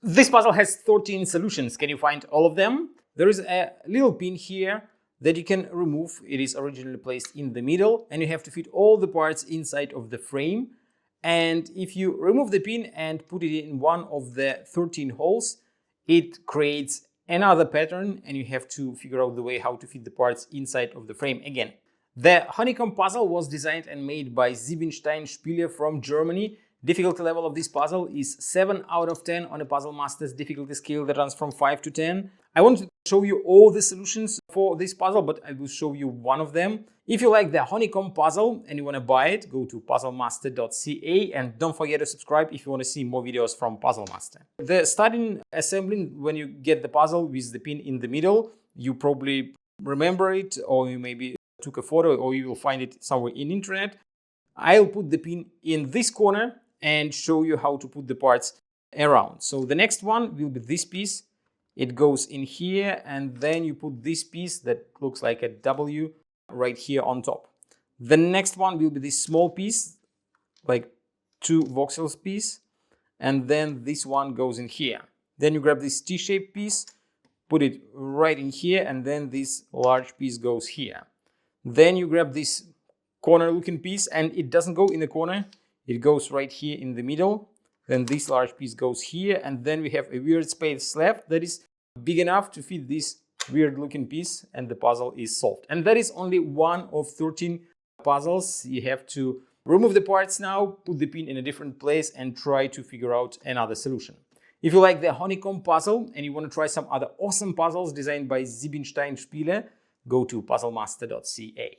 This puzzle has 13 solutions. Can you find all of them? There is a little pin here that you can remove. It is originally placed in the middle, and you have to fit all the parts inside of the frame. And if you remove the pin and put it in one of the 13 holes, it creates another pattern, and you have to figure out the way how to fit the parts inside of the frame again. The Honeycomb puzzle was designed and made by Siebenstein Spiele from Germany. Difficulty level of this puzzle is 7 out of 10 on a Puzzle Masters difficulty scale that runs from 5 to 10. I want to show you all the solutions for this puzzle, but I will show you one of them. If you like the Honeycomb puzzle and you want to buy it, go to puzzlemaster.ca, and don't forget to subscribe if you want to see more videos from Puzzle Master. The starting assembly, when you get the puzzle with the pin in the middle, you probably remember it, or you maybe took a photo, or you will find it somewhere in internet. I'll put the pin in this corner and show you how to put the parts around. So the next one will be this piece. It goes in here, and then you put this piece that looks like a W right here on top. The next one will be this small piece, like 2 voxels piece, and then this one goes in here. Then you grab this T-shaped piece, put it right in here, and then this large piece goes here. Then you grab this corner looking piece, and it doesn't go in the corner. It goes right here in the middle. Then this large piece goes here, and then we have a weird space left that is big enough to fit this weird looking piece, and the puzzle is solved. And that is only one of 13 puzzles. You have to remove the parts now, put the pin in a different place, and try to figure out another solution. If you like the Honeycomb puzzle and you want to try some other awesome puzzles designed by Siebenstein Spiele, go to puzzlemaster.ca.